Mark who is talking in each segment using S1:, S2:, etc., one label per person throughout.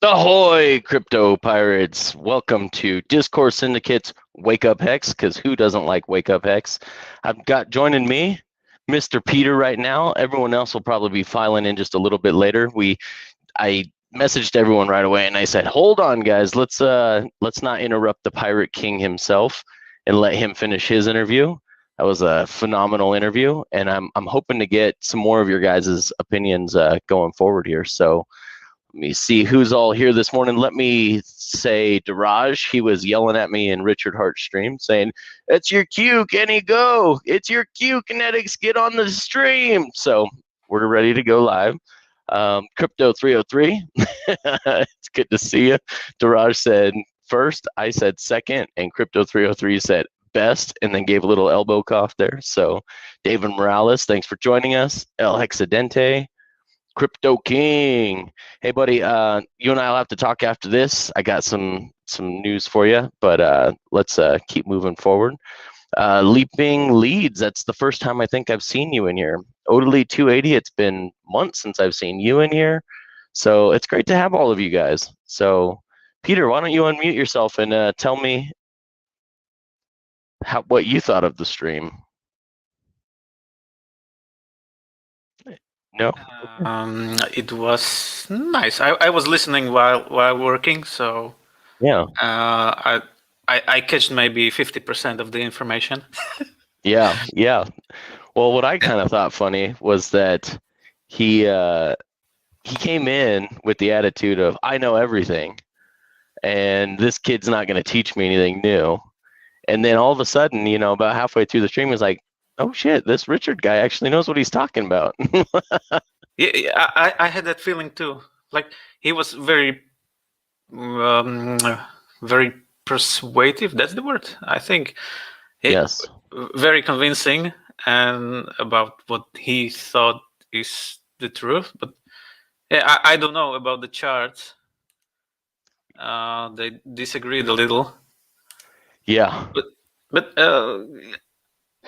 S1: Ahoy, crypto pirates! Welcome to Discourse Syndicate's Wake Up Hex, because who doesn't like Wake Up Hex? I've got joining me, Mr. Peter right now. Everyone else will probably be filing in just a little bit later. I messaged everyone right away and I said, hold on, guys, let's not interrupt the Pirate King himself and let him finish his interview. That was a phenomenal interview, and I'm hoping to get some more of your guys' opinions going forward here. So let me see who's all here this morning. Let me say Daraj. He was yelling at me in Richard Hart's stream saying, it's your cue, Kenny, go. It's your cue, Kinetics, get on the stream. So we're ready to go live. Crypto 303, it's good to see you. Daraj said first, I said second, and Crypto 303 said best, and then gave a little elbow cough there. So David Morales, thanks for joining us. El Hexadente, Crypto King. Hey, buddy, you and I will have to talk after this. I got some news for you, but let's keep moving forward. Leaping Leads, that's the first time I think I've seen you in here. Odily 280, it's been months since I've seen you in here. So it's great to have all of you guys. So, Peter, why don't you unmute yourself and tell me what you thought of the stream? No?
S2: It was nice. I was listening while working, so
S1: Yeah.
S2: I catched maybe 50% of the information.
S1: Yeah. Well, what I kind of thought funny was that he came in with the attitude of, I know everything, and this kid's not going to teach me anything new. And then all of a sudden, about halfway through the stream, he's like, oh shit, this Richard guy actually knows what he's talking about.
S2: Yeah, I had that feeling too. Like, he was very persuasive. That's the word, I think.
S1: Yes.
S2: Very convincing, and about what he thought is the truth. But yeah, I don't know about the charts. They disagreed a little.
S1: Yeah.
S2: But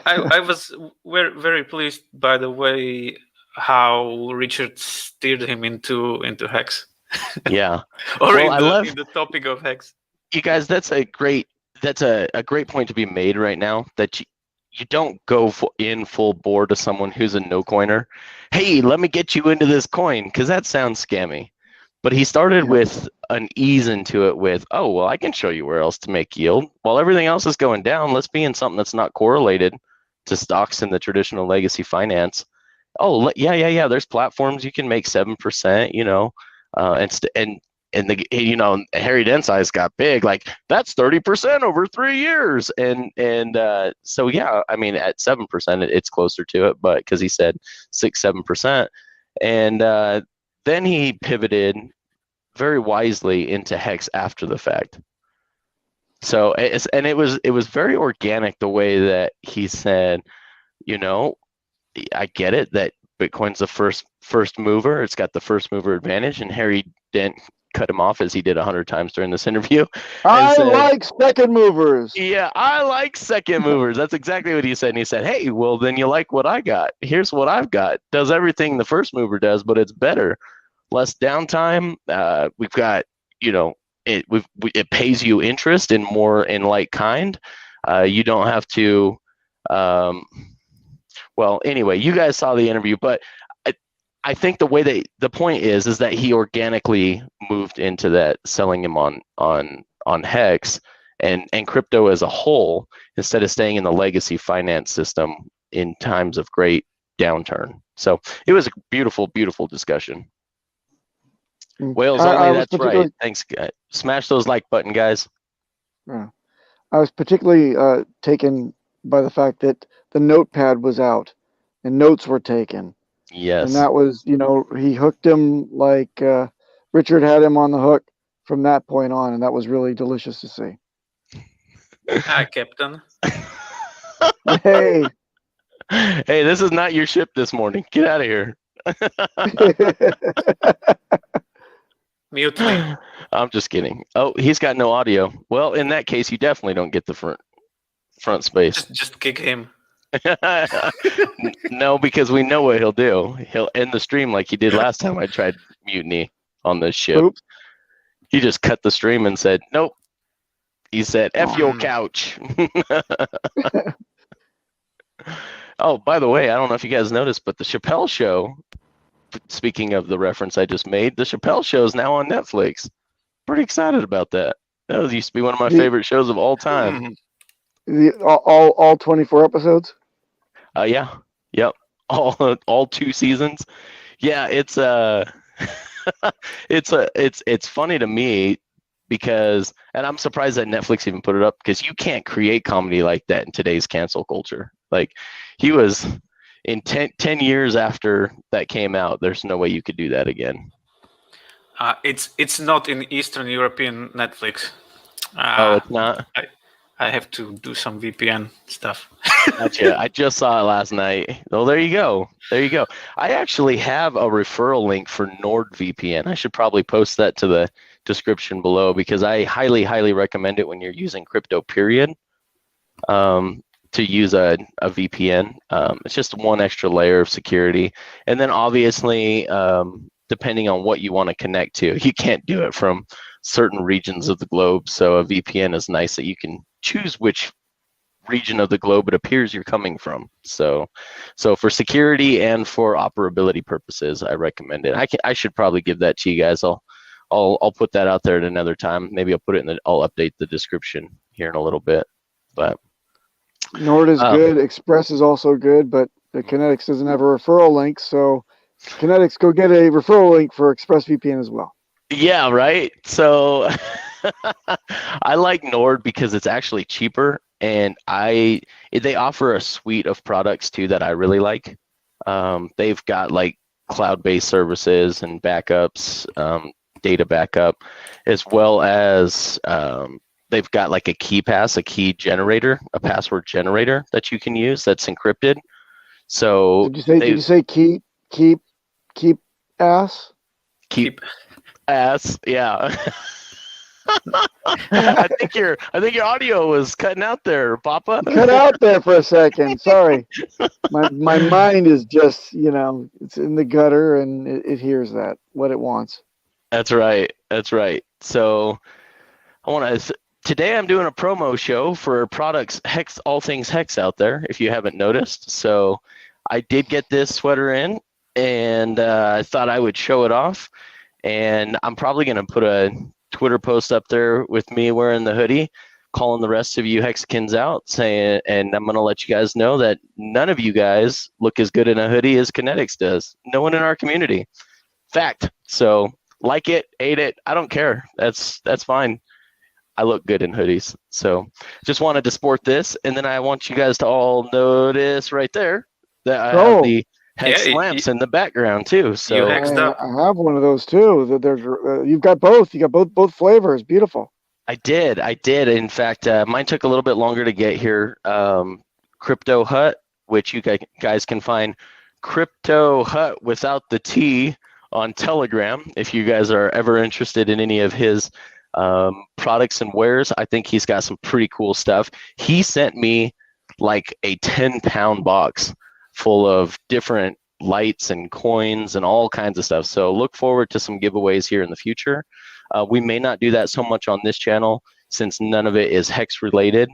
S2: I was very pleased by the way how Richard steered him into Hex.
S1: Yeah.
S2: Or
S1: well,
S2: in the topic of Hex.
S1: You guys, that's a great point to be made right now, that you don't go in full bore to someone who's a no coiner. Hey, let me get you into this coin, because that sounds scammy. But he started with an ease into it with, oh, well, I can show you where else to make yield. While everything else is going down, let's be in something that's not correlated to stocks in the traditional legacy finance. Oh, yeah. There's platforms you can make 7%, and the Harry Dent's eyes got big, like that's 30% over 3 years, and so yeah, I mean at 7% it's closer to it, but because he said 6-7%, and then he pivoted very wisely into Hex after the fact. So it was very organic the way that he said, I get it that Bitcoin's the first mover. It's got the first mover advantage, and Harry Dent cut him off as he did 100 times during this interview.
S3: I like second movers.
S1: Yeah, I like second movers. That's exactly what he said. And he said, hey, well, then you like what I got. Here's what I've got. Does everything the first mover does, but it's better. Less downtime. We've got, it pays you interest in more in like kind. You don't have to, well, anyway, you guys saw the interview, but I think the point is that he organically moved into that, selling him on Hex and crypto as a whole, instead of staying in the legacy finance system in times of great downturn. So it was a beautiful, beautiful discussion. Whales only, that's right. Thanks, guys. Smash those like button, guys.
S3: Yeah. I was particularly taken by the fact that the notepad was out and notes were taken.
S1: Yes.
S3: And that was, he hooked him like Richard had him on the hook from that point on, and that was really delicious to see.
S2: Hi, Captain.
S3: Hey.
S1: Hey, this is not your ship this morning. Get out of here.
S2: Mute me.
S1: I'm just kidding. Oh, he's got no audio. Well, in that case, you definitely don't get the front space.
S2: Just kick him.
S1: No, because we know what he'll do. He'll end the stream like he did last time I tried mutiny on this ship.
S3: Oops.
S1: He just cut the stream and said, nope. He said, F your
S2: Hmm.
S1: couch. Oh, by the way, I don't know if you guys noticed, but the Chappelle Show, speaking of the reference I just made, the Chappelle Show is now on Netflix. Pretty excited about that. That used to be one of my
S3: The-
S1: favorite shows of all time.
S3: All 24 episodes.
S1: Yeah, yep, all 2 seasons. Yeah, it's it's funny to me because, and I'm surprised that Netflix even put it up, because you can't create comedy like that in today's cancel culture. Like, he was in 10 years after that came out, there's no way you could do that again.
S2: It's not in Eastern European Netflix.
S1: Oh, it's not?
S2: I have to do some VPN stuff.
S1: Gotcha. I just saw it last night. Oh, there you go. There you go. I actually have a referral link for NordVPN. I should probably post that to the description below, because I highly, highly recommend it when you're using crypto, period, to use a VPN. It's just one extra layer of security. And then obviously, depending on what you want to connect to, you can't do it from certain regions of the globe. So a VPN is nice that you can choose which region of the globe it appears you're coming from. So for security and for operability purposes, I recommend it. I should probably give that to you guys. I'll put that out there at another time. Maybe I'll put it I'll update the description here in a little bit. But
S3: Nord is good. Express is also good, but the KNTX doesn't have a referral link. So KNTX, go get a referral link for ExpressVPN as well.
S1: Yeah, right. So I like Nord because it's actually cheaper, and they offer a suite of products too that I really like. They've got like cloud-based services and backups, data backup, as well as they've got like a key generator, a password generator that you can use that's encrypted. So
S3: did you say keep ass?
S1: Keep ass, yeah. I think your audio was cutting out there, Papa.
S3: Cut out there for a second. Sorry, my mind is just, it's in the gutter, and it hears that what it wants.
S1: That's right. That's right. So today I'm doing a promo show for products Hex, all things Hex out there, if you haven't noticed. So I did get this sweater in, and I thought I would show it off. And I'm probably going to put a Twitter post up there with me wearing the hoodie, calling the rest of you Hexicans out, saying, and I'm going to let you guys know that none of you guys look as good in a hoodie as KNTX does. No one in our community. Fact. So like it, hate it, I don't care. That's fine. I look good in hoodies. So just wanted to sport this, and then I want you guys to all notice right there that I have the Hex lamps in the background too. So
S3: I have one of those too. You've got both. You got both flavors. Beautiful.
S1: I did. In fact, mine took a little bit longer to get here. Crypto Hut, which you guys can find Crypto Hut without the T on Telegram. If you guys are ever interested in any of his products and wares, I think he's got some pretty cool stuff. He sent me like a 10-pound box full of different lights and coins and all kinds of stuff. So look forward to some giveaways here in the future. We may not do that so much on this channel since none of it is Hex related.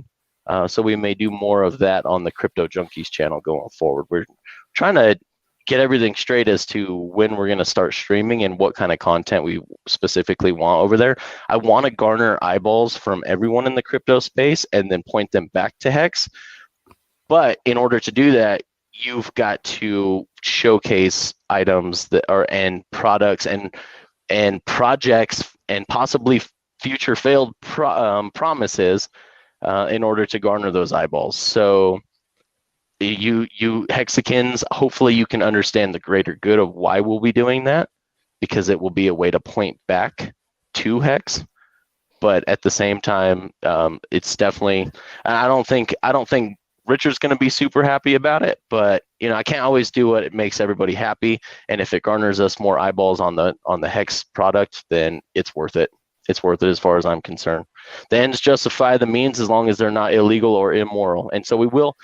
S1: So we may do more of that on the Crypto Junkies channel going forward. We're trying to get everything straight as to when we're going to start streaming and what kind of content we specifically want over there. I want to garner eyeballs from everyone in the crypto space and then point them back to Hex. But in order to do that, you've got to showcase items that are, and products and projects and possibly future failed promises in order to garner those eyeballs. So you Hexicans, hopefully you can understand the greater good of why we'll be doing that, because it will be a way to point back to Hex. But at the same time, it's definitely, I don't think Richard's going to be super happy about it, but I can't always do what makes everybody happy. And if it garners us more eyeballs on the Hex product, then it's worth it. It's worth it as far as I'm concerned. The ends justify the means as long as they're not illegal or immoral. And so we will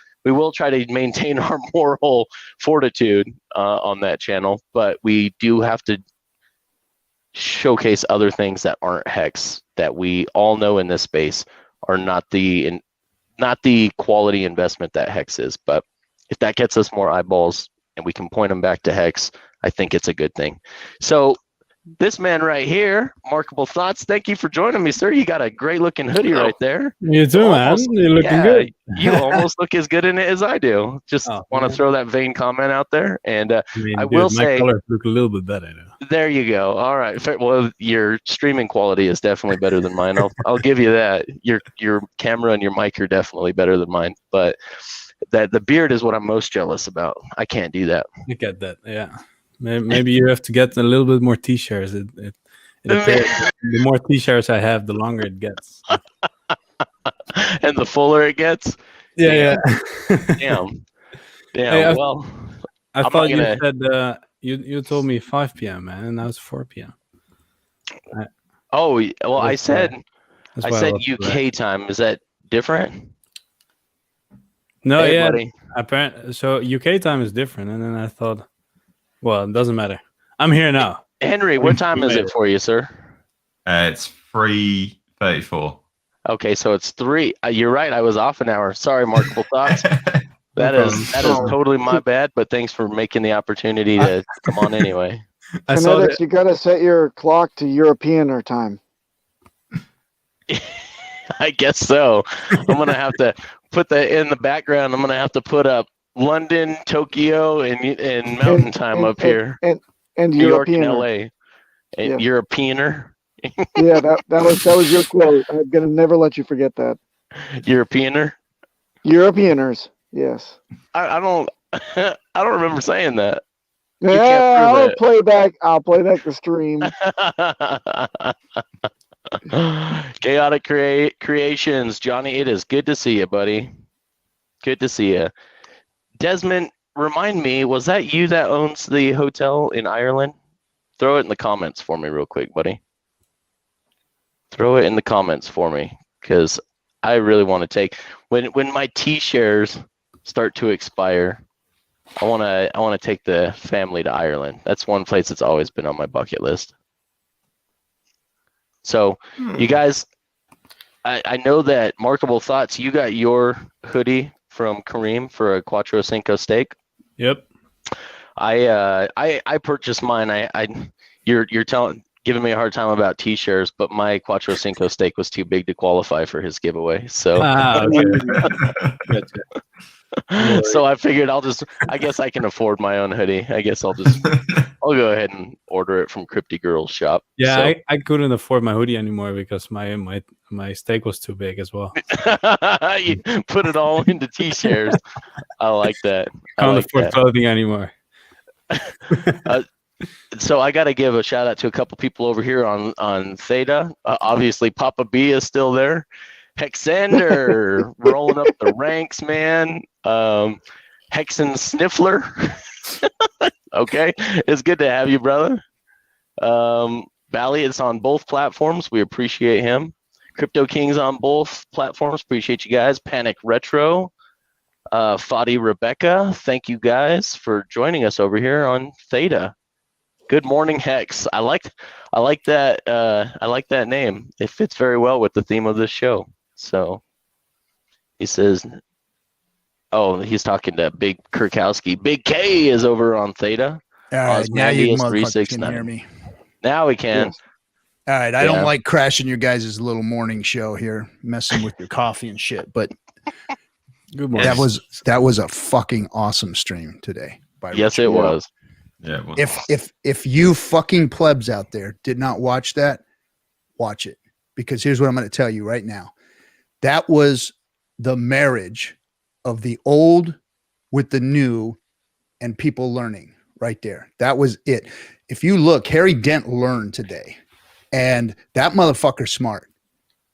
S1: try to maintain our moral fortitude on that channel, but we do have to showcase other things that aren't hex that we all know in this space are not the quality investment that hex is. But if that gets us more eyeballs and we can point them back to hex, I think it's a good thing. So this man right here, Markable Thoughts, thank you for joining me, sir. You got a great looking hoodie right there.
S4: You too, man. You're looking good.
S1: You almost look as good in it as I do. Just want to throw that vain comment out there. And I will say,
S4: my colors look a little bit better though.
S1: There you go. All right. Well, your streaming quality is definitely better than mine. I'll give you that. Your camera and your mic are definitely better than mine. But the beard is what I'm most jealous about. I can't do that.
S4: You get that, yeah. Maybe you have to get a little bit more t-shirts. It appears the more t-shirts I have, the longer it gets.
S1: And the fuller it gets.
S4: Yeah.
S1: Damn.
S4: Hey,
S1: well,
S4: I thought you said you told me 5 p.m. man, and now it's 4 p.m.
S1: I said UK time. Is that different?
S4: No,
S1: hey,
S4: yeah.
S1: Buddy.
S4: Apparently, so UK time is different, and then I thought, well, it doesn't matter. I'm here now.
S1: Henry, what time is it for you, sir?
S5: It's 3:34.
S1: Okay, so it's 3. You're right. I was off an hour. Sorry, Markable Thoughts. That is totally my bad. But thanks for making the opportunity to come on anyway.
S3: KNTX, you gotta set your clock to European time.
S1: I guess so. I'm gonna have to put that in the background. I'm gonna have to put up London, Tokyo, and Mountain Time up here,
S3: and
S1: New York and
S3: Europeaner.
S1: LA, and Europeaner.
S3: Yeah, that was your quote. I'm gonna never let you forget that.
S1: Europeaner.
S3: Europeaners. Yes.
S1: I don't I don't remember saying that.
S3: Yeah, I'll play back the stream.
S1: Chaotic Creations, Johnny. It is good to see you, buddy. Good to see you. Desmond, remind me, was that you that owns the hotel in Ireland? Throw it in the comments for me real quick, buddy. Throw it in the comments for me, because I really want to take when my T-shares start to expire. I want to take the family to Ireland. That's one place that's always been on my bucket list. So, you guys, I know that Markable Thoughts, you got your hoodie from Kareem for a Quattro Cinco steak.
S4: Yep.
S1: I purchased mine. You're giving me a hard time about T-shirts, but my Quattro Cinco steak was too big to qualify for his giveaway. So,
S4: Okay.
S1: so I figured I guess I can afford my own hoodie. I guess I'll go ahead and order it from Crypty Girl's shop.
S4: Yeah,
S1: so.
S4: I couldn't afford my hoodie anymore because my steak was too big as well.
S1: You put it all into T-shares. I like that.
S4: Can't afford clothing anymore.
S1: So I got to give a shout out to a couple people over here on Theta. Obviously, Papa B is still there. Hexander rolling up the ranks, man. Hexen Sniffler. Okay, it's good to have you, brother. Bally is on both platforms. We appreciate him. Crypto King's on both platforms. Appreciate you guys. Panic Retro. Fadi Rebecca, thank you guys for joining us over here on Theta. Good morning, Hex. I like that. I like that name. It fits very well with the theme of this show. So he says, "Oh, he's talking to Big Kurkowski. Big K is over on Theta."
S6: All right, now you motherfuckers can hear me.
S1: Now we can.
S3: Yes.
S6: All right, I don't like crashing your guys' little morning show here, messing with your coffee and shit. But
S4: Good morning.
S6: that was a fucking awesome stream today.
S1: Yes, it was.
S5: Yeah. It was
S6: If you fucking plebs out there did not watch that, watch it, because here's what I'm going to tell you right now. That was the marriage of the old with the new and people learning right there. That was it. If you look, Harry Dent learned today, and that motherfucker's smart.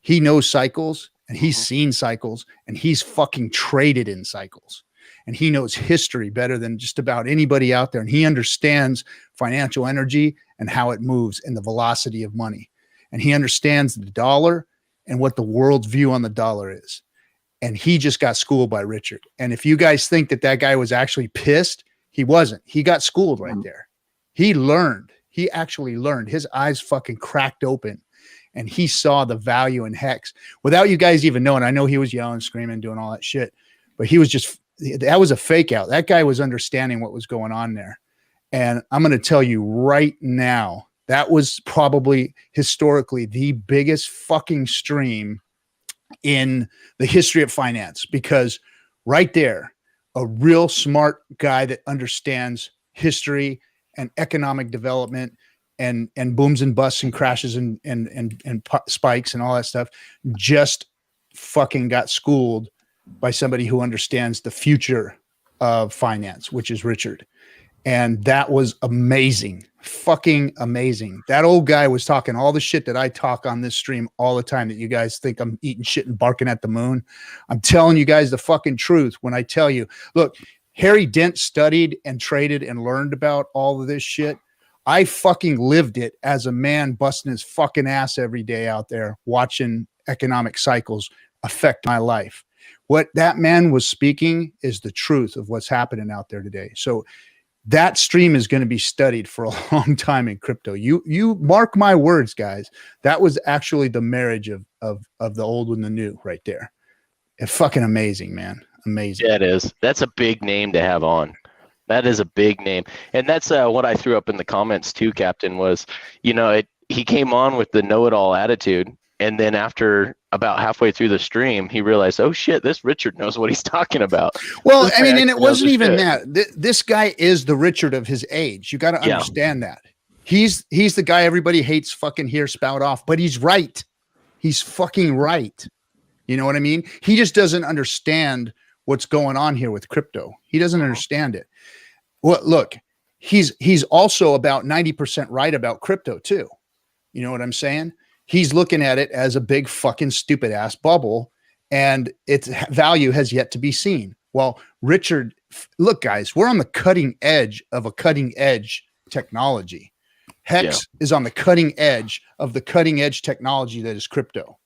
S6: He knows cycles, and he's seen cycles, and he's fucking traded in cycles, and he knows history better than just about anybody out there. And he understands financial energy and how it moves and the velocity of money. And he understands the dollar and what the world's view on the dollar is. And he just got schooled by Richard. And if you guys think that guy was actually pissed, he wasn't. He got schooled right there. He learned. He actually learned. His eyes fucking cracked open, and he saw the value in hex without you guys even knowing. I know he was yelling, screaming, doing all that shit, but he was just, that was a fake out. That guy was understanding what was going on there. And I'm going to tell you right now, that was probably historically the biggest fucking stream in the history of finance, because right there, a real smart guy that understands history and economic development and booms and busts and crashes and spikes and all that stuff, just fucking got schooled by somebody who understands the future of finance, which is Richard. And that was amazing, fucking amazing. That old guy was talking all the shit that I talk on this stream all the time, that you guys think I'm eating shit and barking at the moon. I'm telling you guys the fucking truth when I tell you, look, Harry Dent studied and traded and learned about all of this shit. I fucking lived it as a man busting his fucking ass every day out there watching economic cycles affect my life. What that man was speaking is the truth of what's happening out there today. So that stream is going to be studied for a long time in crypto. You mark my words, guys. That was actually the marriage of the old and the new right there. It's fucking amazing, man. Amazing.
S1: Yeah, it is. That's a big name to have on. That is a big name. And that's what I threw up in the comments too, Captain, was, he came on with the know-it-all attitude. And then after about halfway through the stream, he realized, oh shit, this Richard knows what he's talking about.
S6: Well, I mean, and it wasn't even that. This guy is the Richard of his age. You got to understand that. He's the guy everybody hates fucking hear spout off, but he's right. He's fucking right. You know what I mean? He just doesn't understand what's going on here with crypto. He doesn't understand it. Well, look, he's also about 90% right about crypto too. You know what I'm saying? He's looking at it as a big fucking stupid ass bubble, and its value has yet to be seen. Well, Richard, look, guys, we're on the cutting edge of a cutting edge technology. Hex is on the cutting edge of the cutting edge technology that is crypto.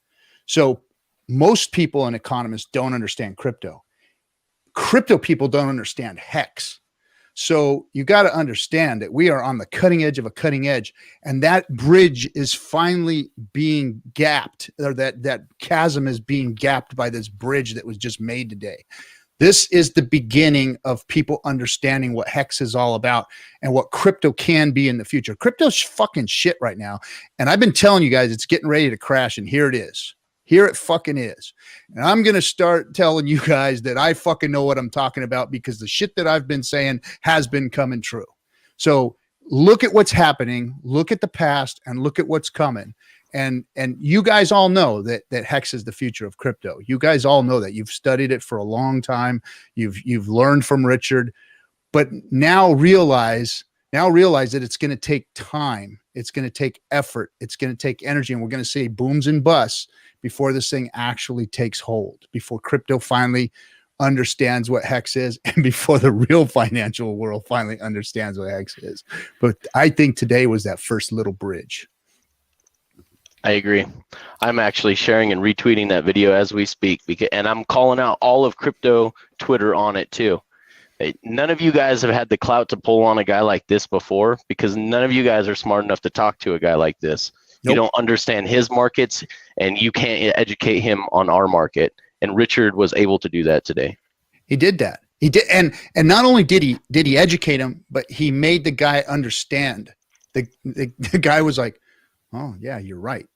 S6: So most people and economists don't understand crypto. Crypto people don't understand Hex. So you got to understand that we are on the cutting edge of a cutting edge, and that bridge is finally being gapped, or that chasm is being gapped by this bridge that was just made today. This is the beginning of people understanding what Hex is all about and what crypto can be in the future. Crypto's fucking shit right now. And I've been telling you guys, it's getting ready to crash, and here it is. Here it fucking is. And I'm going to start telling you guys that I fucking know what I'm talking about, because the shit that I've been saying has been coming true. So look at what's happening, look at the past, and look at what's coming. And you guys all know that Hex is the future of crypto. You guys all know that. You've studied it for a long time. You've learned from Richard, but now realize that it's going to take time. It's going to take effort. It's going to take energy. And we're going to see booms and busts before this thing actually takes hold, before crypto finally understands what Hex is, and before the real financial world finally understands what Hex is. But I think today was that first little bridge.
S1: I agree. I'm actually sharing and retweeting that video as we speak, and I'm calling out all of crypto Twitter on it too. None of you guys have had the clout to pull on a guy like this before, because none of you guys are smart enough to talk to a guy like this. Nope. You don't understand his markets, and you can't educate him on our market. And Richard was able to do that today.
S6: He did that. He did, and not only did he educate him, but he made the guy understand. The guy was like, "Oh yeah, you're right.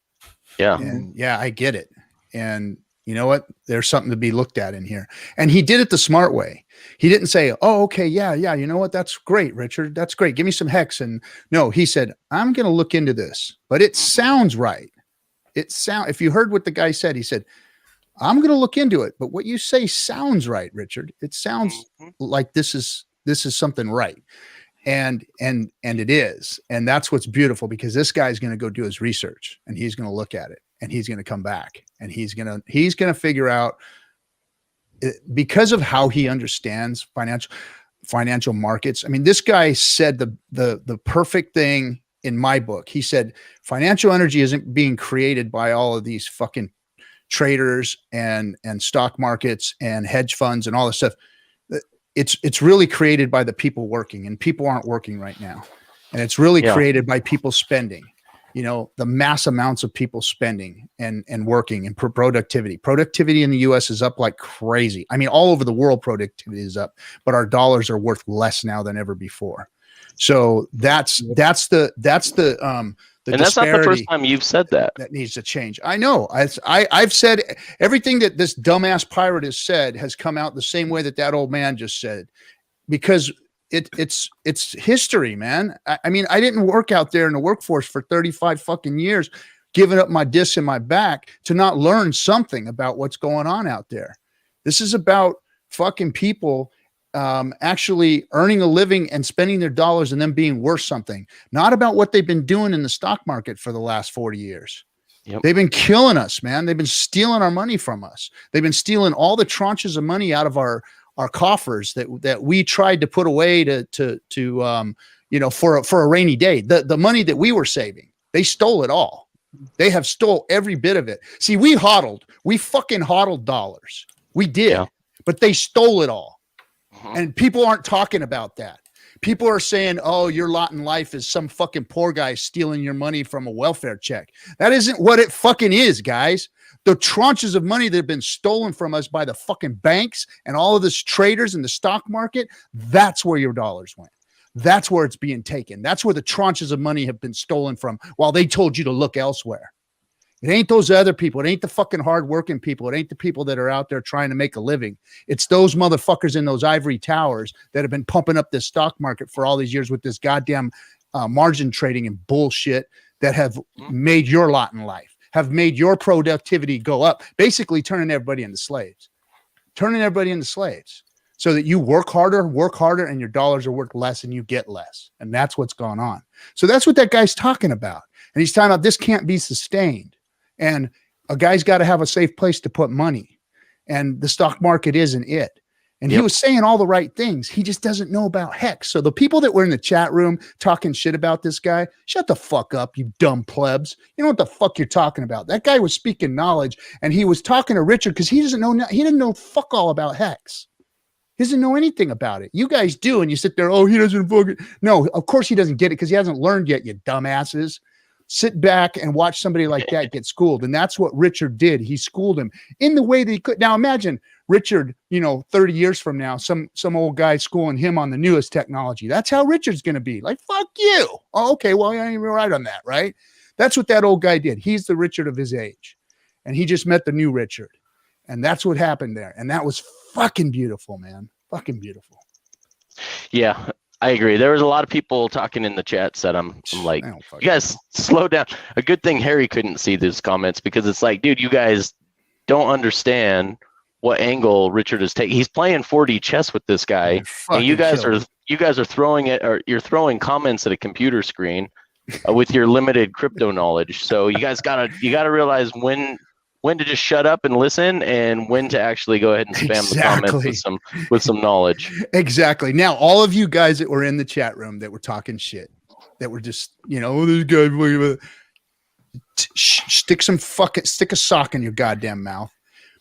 S1: Yeah,
S6: and yeah, I get it." And you know what? There's something to be looked at in here. And he did it the smart way. He didn't say, "Oh, okay, yeah, you know what? That's great, Richard. That's great. Give me some Hex." And no, he said, "I'm going to look into this, but it sounds right. If you heard what the guy said, he said, I'm going to look into it, but what you say sounds right, Richard. It sounds like this is something right." And it is. And that's what's beautiful, because this guy's going to go do his research, and he's going to look at it, and he's going to come back, and he's going to figure out, because of how he understands financial markets. I mean, this guy said the perfect thing in my book. He said, financial energy isn't being created by all of these fucking traders and stock markets and hedge funds and all this stuff. It's really created by the people working, and people aren't working right now. and it's really created by people spending. You know, the mass amounts of people spending and working and productivity. Productivity in the U.S. is up like crazy. I mean, all over the world, productivity is up, but our dollars are worth less now than ever before. So that's the
S1: and that's not the first time you've said that.
S6: That needs to change. I know. I've said everything that this dumbass pirate has said has come out the same way that old man just said, because it's history, man. I mean, I didn't work out there in the workforce for 35 fucking years, giving up my disc and my back to not learn something about what's going on out there. This is about fucking people actually earning a living and spending their dollars and then being worth something, not about what they've been doing in the stock market for the last 40 years. Yep. They've been killing us, man. They've been stealing our money from us. They've been stealing all the tranches of money out of our coffers that we tried to put away to you know, for a rainy day. The money that we were saving, they stole it all. They have stole every bit of it. See, we fucking hodled dollars. We did, but they stole it all. And people aren't talking about that. People are saying, oh, your lot in life is some fucking poor guy stealing your money from a welfare check. That isn't what it fucking is, guys. The tranches of money that have been stolen from us by the fucking banks and all of this traders in the stock market, that's where your dollars went. That's where it's being taken. That's where the tranches of money have been stolen from while they told you to look elsewhere. It ain't those other people. It ain't the fucking hardworking people. It ain't the people that are out there trying to make a living. It's those motherfuckers in those ivory towers that have been pumping up this stock market for all these years with this goddamn margin trading and bullshit that have made your lot in life, have made your productivity go up, basically turning everybody into slaves, so that you work harder, and your dollars are worth less and you get less. And that's what's gone on. So that's what that guy's talking about. And he's talking about this can't be sustained. And a guy's got to have a safe place to put money. And the stock market isn't it. And he was saying all the right things. He just doesn't know about Hex. So the people that were in the chat room talking shit about this guy, shut the fuck up, you dumb plebs. You know what the fuck you're talking about. That guy was speaking knowledge, and he was talking to Richard because he didn't know fuck all about Hex. He doesn't know anything about it. You guys do, and you sit there, oh, he doesn't fucking. No, of course he doesn't get it because he hasn't learned yet, you dumbasses. Sit back and watch somebody like that get schooled. And that's what Richard did. He schooled him in the way that he could. Now imagine Richard, 30 years from now, some old guy schooling him on the newest technology. That's how Richard's going to be. Like, fuck you. Oh, okay, well, I ain't even right on that, right? That's what that old guy did. He's the Richard of his age. And he just met the new Richard. And that's what happened there. And that was fucking beautiful, man. Fucking beautiful.
S1: Yeah. I agree. There was a lot of people talking in the chat said I'm like, you guys slow down. A good thing Harry couldn't see these comments because it's like, dude, you guys don't understand what angle Richard is taking. He's playing 4D chess with this guy, and you guys are throwing it, or you're throwing comments at a computer screen with your limited crypto knowledge. So you gotta realize when to just shut up and listen, and when to actually go ahead and spam the comments with some knowledge.
S6: Exactly. Now, all of you guys that were in the chat room that were talking shit, that were just, oh, this guy, stick a sock in your goddamn mouth,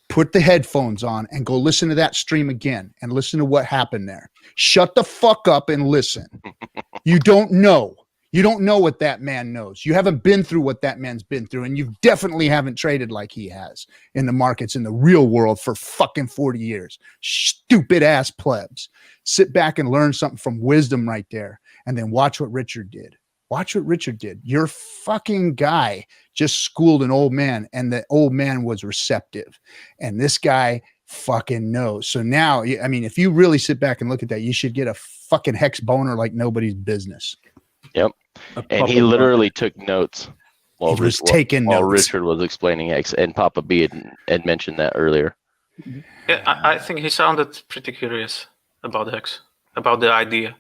S6: put the headphones on, and go listen to that stream again and listen to what happened there. Shut the fuck up and listen. You don't know. You don't know what that man knows. You haven't been through what that man's been through, and you definitely haven't traded like he has in the markets, in the real world for fucking 40 years. Stupid ass plebs. Sit back and learn something from wisdom right there, and then watch what Richard did. Watch what Richard did. Your fucking guy just schooled an old man, and the old man was receptive, and this guy fucking knows. So now, I mean, if you really sit back and look at that, you should get a fucking Hex boner like nobody's business.
S1: Yep. And he literally took notes while
S6: Richard
S1: was explaining Hex, and Papa B had mentioned that earlier.
S2: Yeah, I think he sounded pretty curious about Hex, about the idea.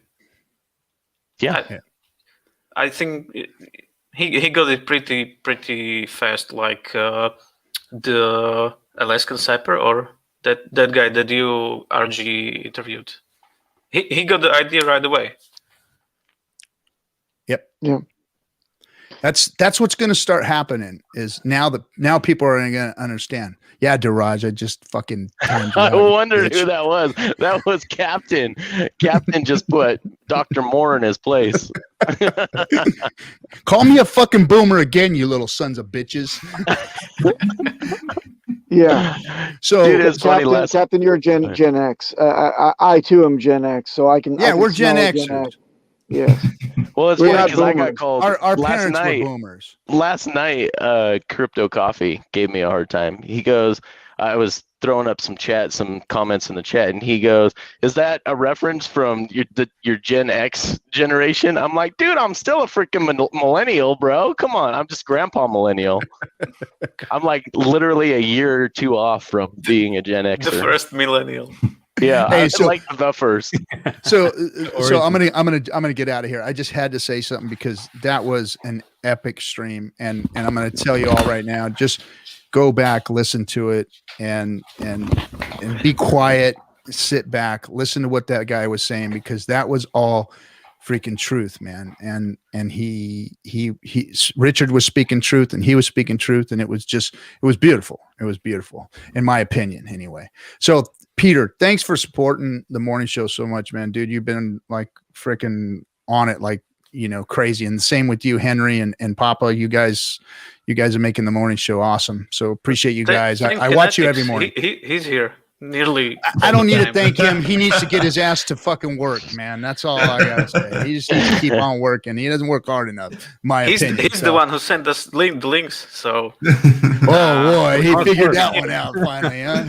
S1: Yeah.
S2: I think he got it pretty fast, like the Alaskan Sapper or that guy that you RG interviewed. He got the idea right away.
S6: Yep.
S3: Yeah.
S6: That's what's going to start happening. Is now people are going to understand. Yeah, Daraj, I just fucking.
S1: I wondered who that was. That was Captain. Captain just put Dr. Moore in his place.
S6: Call me a fucking boomer again, you little sons of bitches.
S3: Yeah.
S6: So,
S1: dude, it's funny.
S3: Captain, you're Gen X. I too am Gen X, so I can.
S6: Yeah,
S3: I can
S6: we're Gen
S3: smell
S6: Xers.
S3: Yes.
S1: Well, it's
S3: We're
S1: funny
S3: not
S1: because I got
S3: boomers.
S1: called
S6: Our
S1: last
S6: parents
S1: night.
S6: were boomers.
S1: Last night, Crypto Coffee gave me a hard time. He goes, I was throwing up some comments in the chat, and he goes, "Is that a reference from your Gen X generation?" I'm like, dude, I'm still a freaking millennial, bro. Come on, I'm just grandpa millennial. I'm like literally a year or two off from being a Gen Xer.
S2: The first millennial.
S1: Yeah,
S6: Hey,
S1: I like the first.
S6: So I'm gonna get out of here. I just had to say something because that was an epic stream, and I'm gonna tell you all right now. Just go back, listen to it, and be quiet, sit back, listen to what that guy was saying, because that was all freaking truth, man. And Richard was speaking truth, and he was speaking truth, and it was beautiful. It was beautiful, in my opinion, anyway. So, Peter, thanks for supporting the morning show so much, man. Dude, you've been like freaking on it, like, crazy. And the same with you, Henry and Papa. You guys are making the morning show awesome. So appreciate you guys. I watch you every morning.
S2: He's here nearly.
S6: I don't need to thank him. He needs to get his ass to fucking work, man. That's all I gotta say. He just needs to keep on working. He doesn't work hard enough,
S2: He's
S6: opinion.
S2: the one who sent us the links. So.
S6: Oh boy, he figured that one out finally, huh?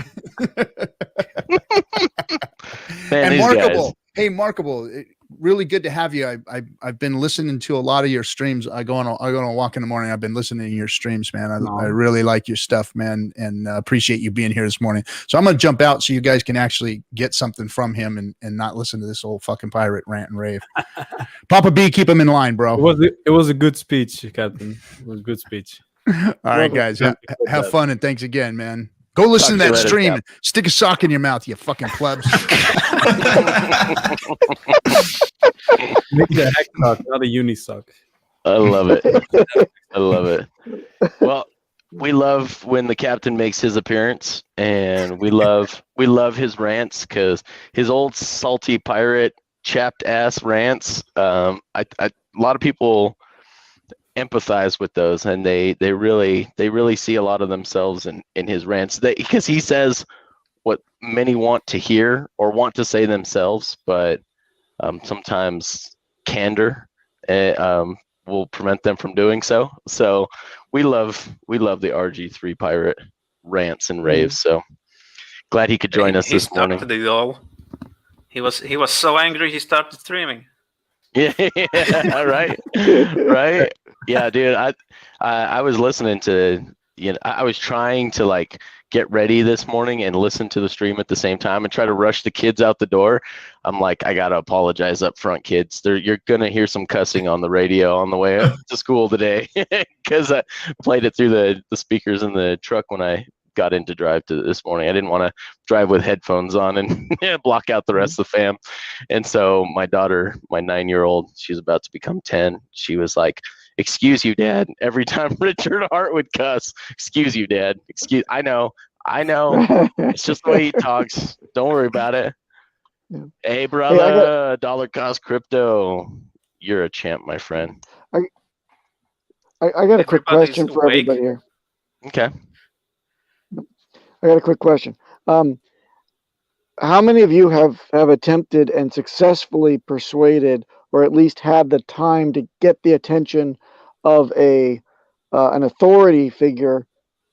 S1: Man,
S6: and
S1: these
S6: Markable.
S1: guys.
S6: Hey, Markable. Really good to have you. I've been listening to a lot of your streams. I go on a walk in the morning. I've been listening to your streams, man. I really like your stuff, man, and appreciate you being here this morning. So I'm gonna jump out so you guys can actually get something from him and not listen to this old fucking pirate rant and rave. Papa B, keep him in line, bro.
S4: It was a good speech, Captain. It was a good speech.
S6: All right, guys, have fun, and thanks again, man. Go listen to that stream and stick a sock in your mouth, you fucking plebs.
S4: Make it a hex sock, not a uni sock.
S1: I love it. I love it. Well, we love when the captain makes his appearance, and we love his rants, because his old salty pirate chapped ass rants. A lot of people empathize with those, and they really see a lot of themselves in his rants, because he says what many want to hear or want to say themselves, but sometimes candor will prevent them from doing so. So we love the RG3 pirate rants and raves. So glad he could join us this morning.
S2: He started it all. He was so angry he started streaming.
S1: Yeah, right. Yeah, dude. I was listening to, I was trying to like get ready this morning and listen to the stream at the same time and try to rush the kids out the door. I'm like, I gotta apologize up front, kids. You're gonna hear some cussing on the radio on the way up to school today, because I played it through the speakers in the truck when I got into drive to this morning. I didn't want to drive with headphones on and block out the rest of the fam. And so my daughter, my 9-year-old, she's about to become 10. She was like, "Excuse you, Dad." Every time Richard Hart would cuss, "Excuse you, Dad. Excuse." I know. It's just the way he talks. Don't worry about it.
S3: Yeah.
S1: Hey, brother, dollar cost crypto. You're a champ, my friend.
S3: I got a quick question for everybody here.
S1: Okay.
S3: I got a quick question. How many of you have attempted and successfully persuaded, or at least had the time to get the attention of an authority figure,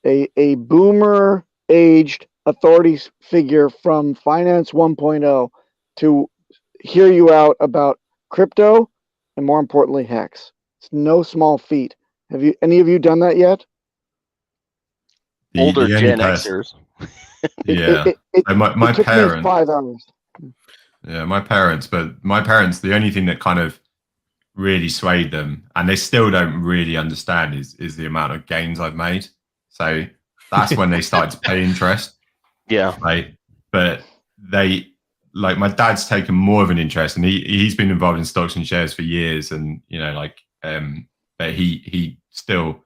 S3: a boomer aged authority figure from Finance 1.0, to hear you out about crypto and, more importantly, Hex? It's no small feat. Have any of you done that yet?
S1: Older Gen Xers.
S5: Yeah. My
S3: took
S5: parents.
S3: me 5 hours.
S5: Yeah, my parents. But my parents, the only thing that kind of really swayed them, and they still don't really understand, is the amount of gains I've made. So that's when they started to pay interest.
S1: Yeah.
S5: Right. But my dad's taken more of an interest, and he's been involved in stocks and shares for years, and but he still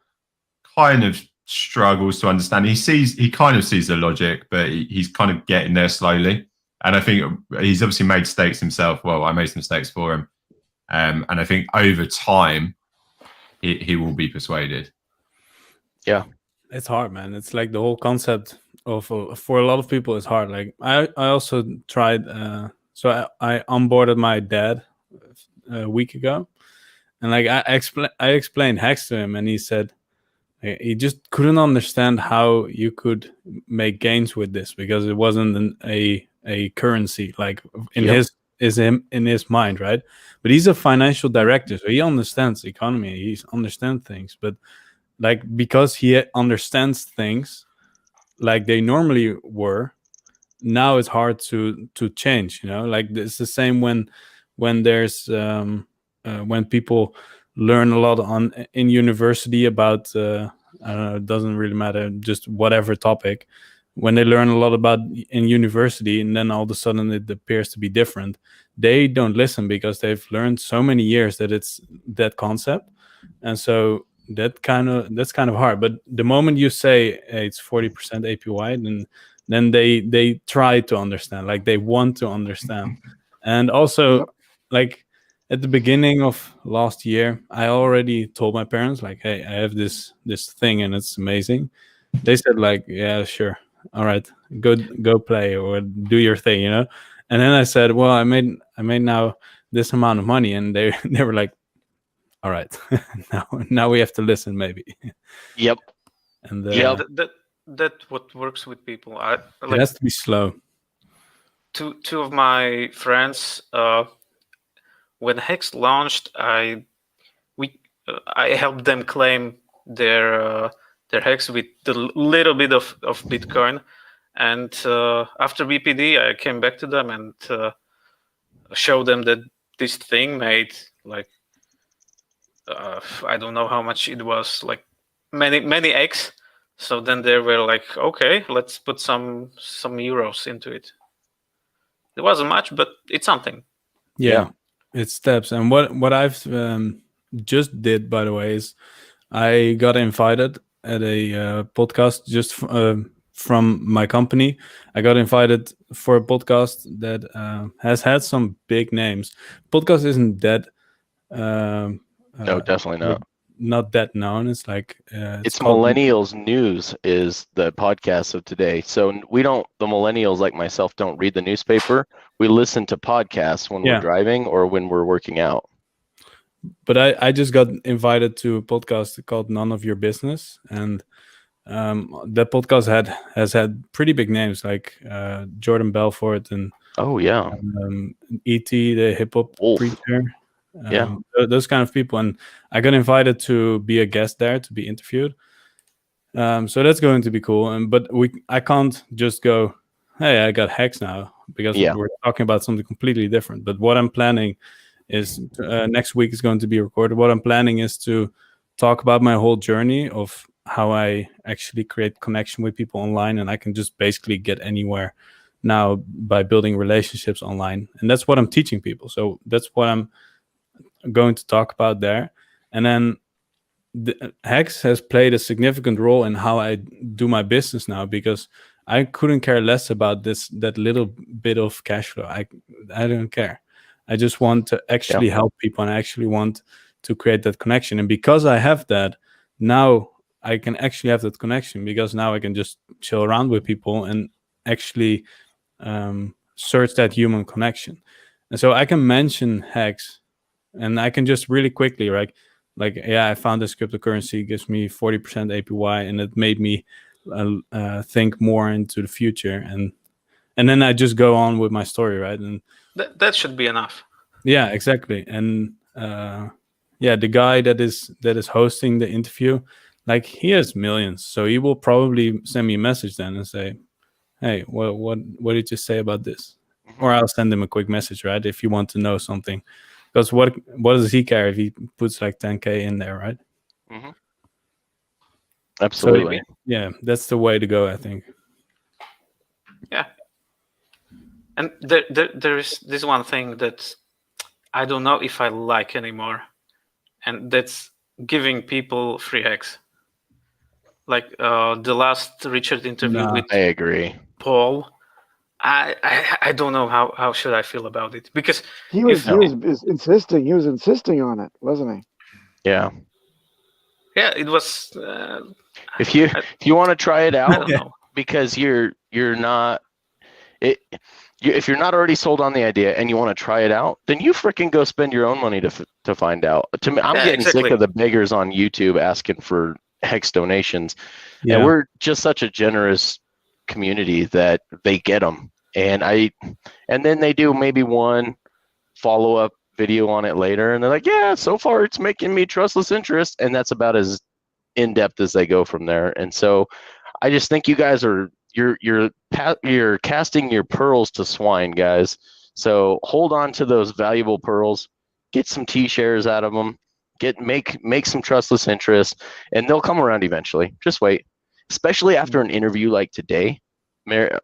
S5: kind of struggles to understand. He kind of sees the logic, but he's kind of getting there slowly. And I think he's obviously made mistakes himself. Well, I made some mistakes for him. And I think over time, he will be persuaded.
S1: Yeah.
S4: It's hard, man. It's like the whole concept of for a lot of people, it's hard. Like I also tried. So I onboarded my dad a week ago, and like I explained Hex to him, and he said he just couldn't understand how you could make gains with this because it wasn't a currency like in his mind, right? But he's a financial director, so he understands economy, he understands things, but like because he understands things like they normally were, now it's hard to change, you know. Like it's the same when there's when people learn a lot in university about I don't know, it doesn't really matter, just whatever topic. When they learn a lot about in university and then all of a sudden it appears to be different, they don't listen because they've learned so many years that it's that concept. And so that's kind of hard. But the moment you say, hey, it's 40% APY, then they try to understand, like they want to understand. And also like at the beginning of last year, I already told my parents, like, hey, I have this thing and it's amazing. They said like, yeah, sure, all right, go play or do your thing, you know. And then I said, well, I made now this amount of money, and they were like, all right, now we have to listen maybe.
S1: Yep.
S4: And
S2: that what works with people. Like,
S4: it has to be slow.
S2: Two of my friends, when Hex launched, I helped them claim their Hex with a little bit of Bitcoin, and after BPD, I came back to them and showed them that this thing made like I don't know how much it was, like many X. So then they were like, okay, let's put some euros into it. It wasn't much, but it's something.
S4: Yeah. It's steps. And what I've just did, by the way, is I got invited at a podcast just from my company. I got invited for a podcast that has had some big names. Podcast isn't that
S1: No, definitely
S4: not that known. It's like
S1: it's Millennials News is the podcast of today. So the millennials like myself don't read the newspaper. We listen to podcasts when we're driving or when we're working out.
S4: But I just got invited to a podcast called None of Your Business, and that podcast has had pretty big names like Jordan Belfort and E.T., the hip hop preacher. Those kind of people. And I got invited to be a guest there, to be interviewed. So that's going to be cool. But I can't just go, hey, I got Hex now, because we're talking about something completely different. But what I'm planning is next week is going to be recorded. What I'm planning is to talk about my whole journey of how I actually create connection with people online, and I can just basically get anywhere now by building relationships online. And that's what I'm teaching people. So that's what I'm going to talk about there. And then Hex has played a significant role in how I do my business now, because I couldn't care less about that little bit of cash flow. I don't care. I just want to actually help people, and I actually want to create that connection. And because I have that, now I can actually have that connection, because now I can just chill around with people and actually search that human connection. And so I can mention Hex, and I can just really quickly, I found this cryptocurrency, it gives me 40% APY, and it made me think more into the future. And then I just go on with my story, right? And
S2: that should be enough.
S4: Yeah, exactly. And the guy that is hosting the interview, like, he has millions, so he will probably send me a message then and say, hey, what did you say about this? Or I'll send him a quick message, right, if you want to know something. Because what does he care if he puts like 10K in there, right?
S1: Mm-hmm. Absolutely.
S4: So, that's the way to go, I think.
S2: Yeah. And there is this one thing that I don't know if I like anymore, and that's giving people free hacks. Like the last Richard interview with
S1: I agree.
S2: Paul. I don't know how should I feel about it, because
S3: He was
S2: if-
S3: insisting. He was insisting on it, wasn't he?
S1: Yeah.
S2: yeah, it was.
S1: If you want to try it
S2: I
S1: out,
S2: don't know.
S1: because you're not if you're not already sold on the idea and you want to try it out, then you freaking go spend your own money to find out. To me, I'm
S2: Yeah,
S1: getting
S2: exactly.
S1: sick of the beggars on YouTube asking for hex donations.
S4: Yeah.
S1: And we're just such a generous community that they get them. And then they do maybe one follow-up video on it later, and they're like, yeah, so far it's making me trustless interest, and that's about as in-depth as they go from there. And so I just think you guys are you're casting your pearls to swine, guys. So hold on to those valuable pearls, get some T-shares out of them, make some trustless interest, and they'll come around eventually. Just wait. Especially after an interview like today,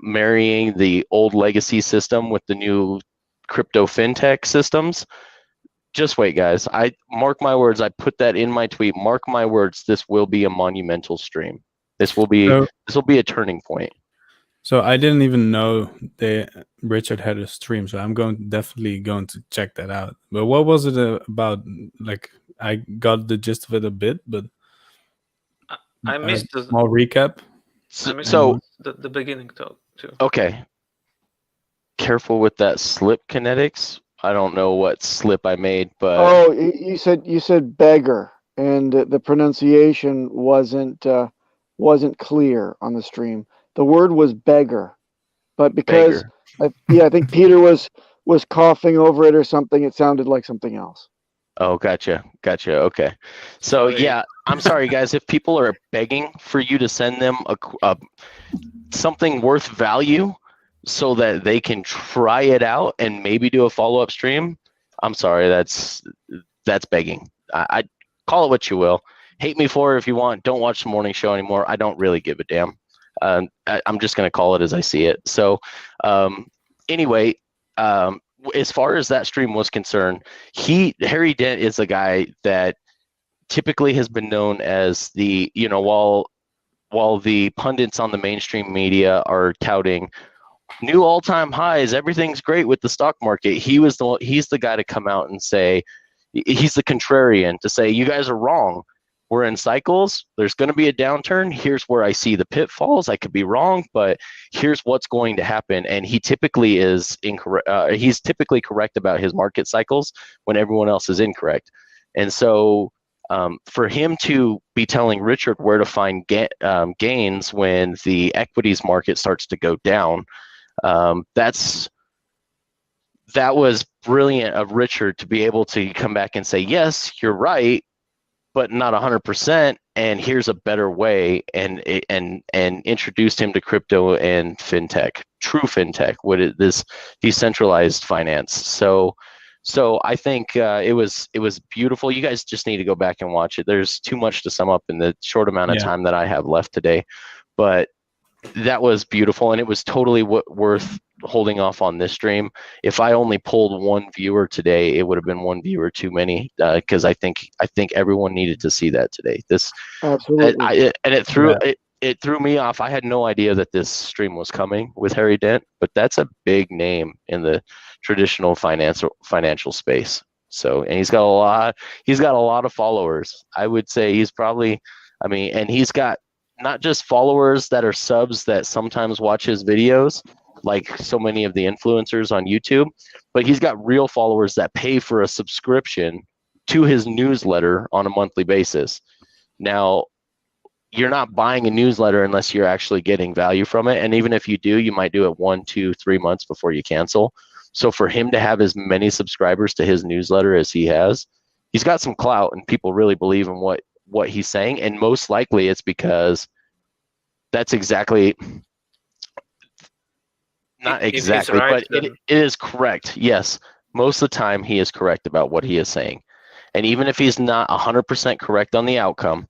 S1: marrying the old legacy system with the new crypto fintech systems. Just wait, guys. I mark my words. I put that in my tweet. Mark my words. This will be a monumental stream. This will be a turning point.
S4: So I didn't even know Richard had a stream, so I'm definitely going to check that out. But what was it about? Like, I got the gist of it a bit, but
S2: I missed
S4: a small recap.
S1: So
S2: the beginning too.
S1: Okay. Careful with that slip kinetics. I don't know what slip I made, but
S3: Oh, you said beggar, and the pronunciation wasn't clear on the stream. The word was beggar, but because I think Peter was coughing over it or something, it sounded like something else.
S1: Oh, gotcha. Okay. So
S2: Sorry.
S1: yeah, I'm sorry, guys. If people are begging for you to send them a something worth value so that they can try it out and maybe do a follow-up stream, I'm sorry. That's begging. I call it what you will. Hate me for it if you want. Don't watch the morning show anymore. I don't really give a damn. I'm just gonna call it as I see it. So anyway. As far as that stream was concerned, Harry Dent is a guy that typically has been known as the, while the pundits on the mainstream media are touting new all-time highs, everything's great with the stock market, he's the guy to come out and say, he's the contrarian to say, you guys are wrong. We're in cycles. There's going to be a downturn. Here's where I see the pitfalls. I could be wrong, but here's what's going to happen. And he typically is incorrect. He's typically correct about his market cycles when everyone else is incorrect. And so for him to be telling Richard where to find gains when the equities market starts to go down, that was brilliant of Richard to be able to come back and say, yes, you're right, but not 100%, and here's a better way, and introduced him to crypto and fintech, true fintech, this decentralized finance. So I think it was beautiful. You guys just need to go back and watch it. There's too much to sum up in the short amount of time that I have left today, but that was beautiful, and it was totally worth holding off on this stream. If I only pulled one viewer today, it would have been one viewer too many, because I think everyone needed to see that today.
S3: Absolutely.
S1: It threw me off. I had no idea that this stream was coming with Harry Dent, but that's a big name in the traditional financial space. So, and he's got a lot of followers. I would say he's probably, and he's got not just followers that are subs that sometimes watch his videos, like so many of the influencers on YouTube, but he's got real followers that pay for a subscription to his newsletter on a monthly basis. Now, you're not buying a newsletter unless you're actually getting value from it. And even if you do, you might do it 1, 2, 3 months before you cancel. So for him to have as many subscribers to his newsletter as he has, he's got some clout, and people really believe in what he's saying. And most likely it's because that's exactly, not exactly,
S2: right,
S1: but it is correct. Yes, most of the time he is correct about what he is saying. And even if he's not 100% correct on the outcome,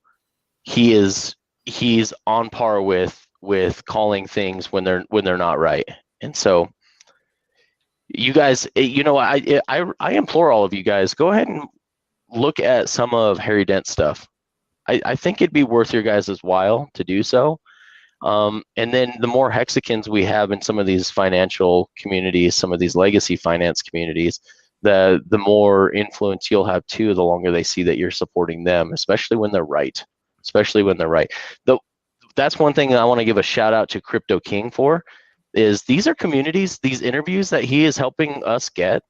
S1: he's on par with calling things when they're not right. And so you guys, I implore all of you guys, go ahead and look at some of Harry Dent's stuff. I think it'd be worth your guys' while to do so. And then the more hexagons we have in some of these financial communities, some of these legacy finance communities, the more influence you'll have too, the longer they see that you're supporting them, especially when they're right. That's one thing that I want to give a shout out to Crypto King for, is these are communities, these interviews that he is helping us get.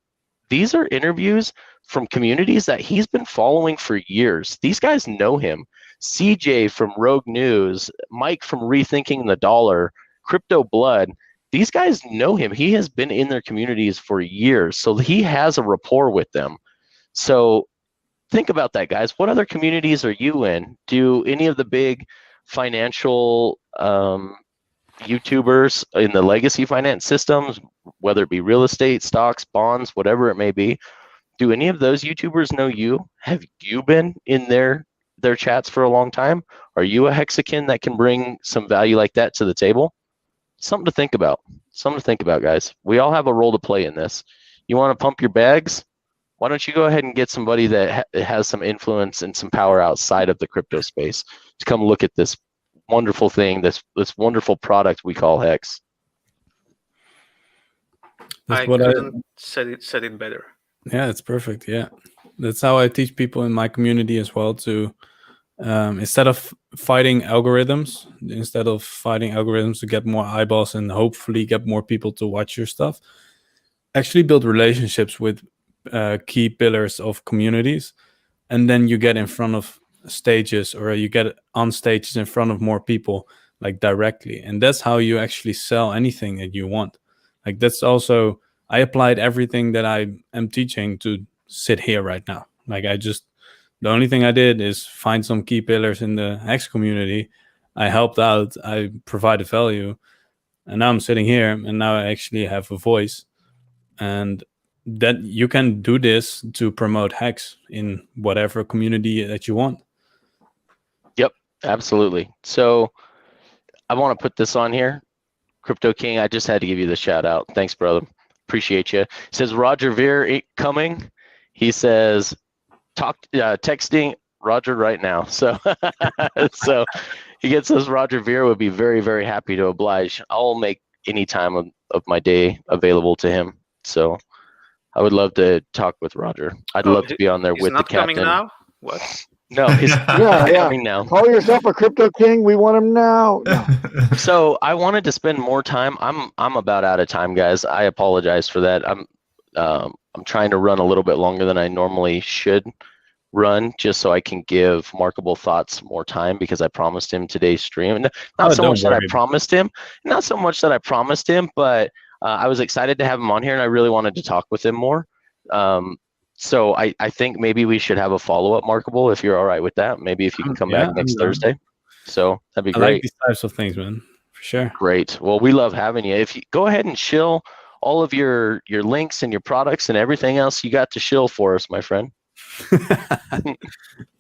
S1: These are interviews from communities that he's been following for years. These guys know him. CJ from Rogue News, Mike from Rethinking the Dollar, Crypto Blood, these guys know him. He has been in their communities for years, so he has a rapport with them. So think about that, guys. What other communities are you in? Do any of the big financial YouTubers in the legacy finance systems, whether it be real estate, stocks, bonds, whatever it may be, do any of those YouTubers know you? Have you been in their chats for a long time? Are you a hexagon that can bring some value like that to the table? Something to think about. Something to think about, guys. We all have a role to play in this. You want to pump your bags? Why don't you go ahead and get somebody that has some influence and some power outside of the crypto space to come look at this wonderful thing, this wonderful product we call Hex.
S4: That's
S2: I
S4: what
S2: couldn't said it better.
S4: Yeah, it's perfect. Yeah, that's how I teach people in my community as well to instead of fighting algorithms to get more eyeballs and hopefully get more people to watch your stuff, actually build relationships with key pillars of communities, and then you get in front of stages, or you get on stages in front of more people, like directly, and that's how you actually sell anything that you want. Like, that's also, I applied everything that I am teaching to sit here right now. Like, the only thing I did is find some key pillars in the Hex community. I helped out, I provided value, and now I'm sitting here, and now I actually have a voice. And that you can do this to promote Hex in whatever community that you want.
S1: Yep, absolutely. So I want to put this on here. Crypto King, I just had to give you the shout out. Thanks, brother. Appreciate you. He says Roger Veer coming. He says texting Roger right now. So so he gets us. Roger Veer would be very, very happy to oblige. I'll make any time of my day available to him. So I would love to talk with Roger. I'd love to be on there with the captain.
S2: He's not coming now? What?
S1: No, he's not coming now.
S3: Call yourself a Crypto King. We want him now. No.
S1: So I wanted to spend more time. I'm about out of time, guys. I apologize for that. I'm trying to run a little bit longer than I normally should run, just so I can give Markable Thoughts more time, because I promised him today's stream. Not so much that I promised him, but I was excited to have him on here, and I really wanted to talk with him more. So I think maybe we should have a follow-up, Markable, if you're all right with that. Maybe if you can come back next Thursday. So that'd be great.
S4: I like these types of things, man, for sure.
S1: Great. Well, we love having you. If you go ahead and shill all of your links and your products and everything else you got to shill for us, my friend.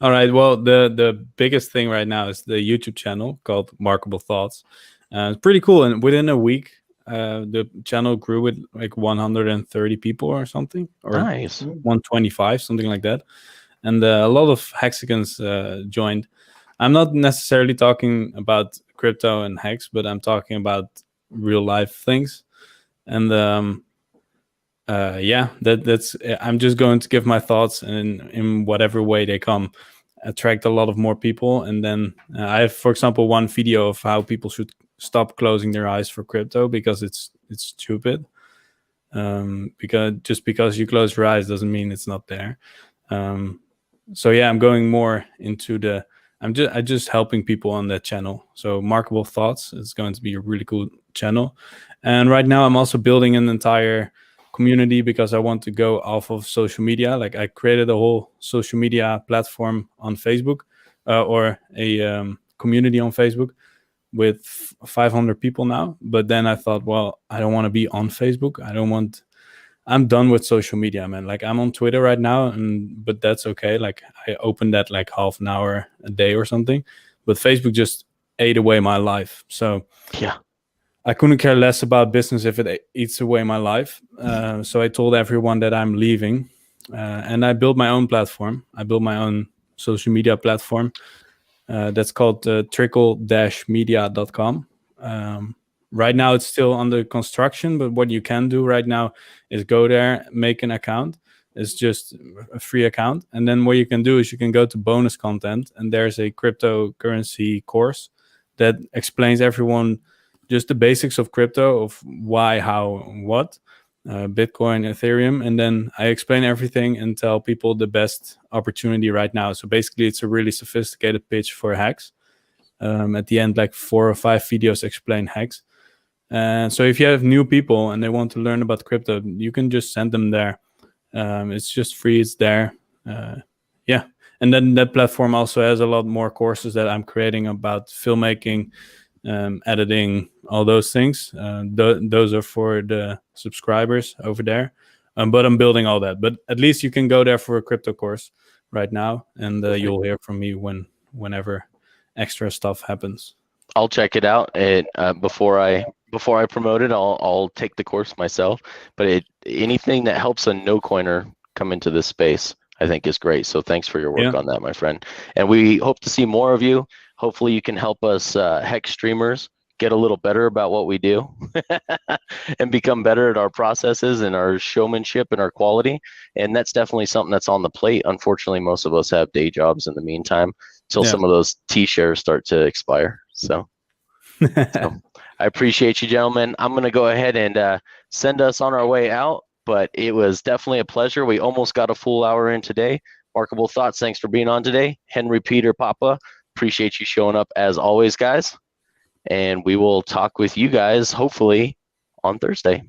S4: All right. Well, the biggest thing right now is the YouTube channel called Markable Thoughts. It's pretty cool. And within a week, the channel grew with like 130 people or something, or
S1: nice.
S4: 125, something like that. And a lot of hexagons joined. I'm not necessarily talking about crypto and Hex, but I'm talking about real life things. And that's I'm just going to give my thoughts, and in whatever way they come, attract a lot of more people. And then I have, for example, one video of how people should stop closing their eyes for crypto, because it's stupid. Because you close your eyes doesn't mean it's not there. So yeah, I'm going more into I'm just helping people on that channel. So Markable Thoughts is going to be a really cool channel. And right now I'm also building an entire community, because I want to go off of social media. Like, I created a whole social media platform on Facebook, or a community on Facebook with 500 people now. But then I thought, well, I don't want to be on Facebook. I'm done with social media, man. Like, I'm on Twitter right now, but that's okay. Like, I opened that like half an hour a day or something, but Facebook just ate away my life. So
S1: yeah,
S4: I couldn't care less about business if it eats away my life. So I told everyone that I'm leaving. and I built my own platform. I built my own social media platform that's called trickle-media.com. Right now it's still under construction, but what you can do right now is go there, make an account. It's just a free account, and then what you can do is you can go to bonus content, and there's a cryptocurrency course that explains everyone just the basics of crypto, of why, how, what, Bitcoin, Ethereum, and then I explain everything and tell people the best opportunity right now. So basically it's a really sophisticated pitch for hacks. At the end, like 4 or 5 videos explain hacks. And so if you have new people and they want to learn about crypto, you can just send them there. It's just free. It's there. Yeah. And then that platform also has a lot more courses that I'm creating about filmmaking, editing, all those things. Those are for the subscribers over there. But I'm building all that. But at least you can go there for a crypto course right now, and you'll hear from me whenever extra stuff happens.
S1: I'll check it out, and before I promote it, I'll take the course myself. But anything that helps a no coiner come into this space, I think, is great. So thanks for your work on that, my friend. And we hope to see more of you. Hopefully, you can help us hex streamers get a little better about what we do and become better at our processes and our showmanship and our quality. And that's definitely something that's on the plate. Unfortunately, most of us have day jobs in the meantime until some of those T-shares start to expire. So I appreciate you, gentlemen. I'm going to go ahead and send us on our way out, but it was definitely a pleasure. We almost got a full hour in today. Markable Thoughts, thanks for being on today. Henry, Peter, Papa, appreciate you showing up as always, guys. And we will talk with you guys hopefully on Thursday.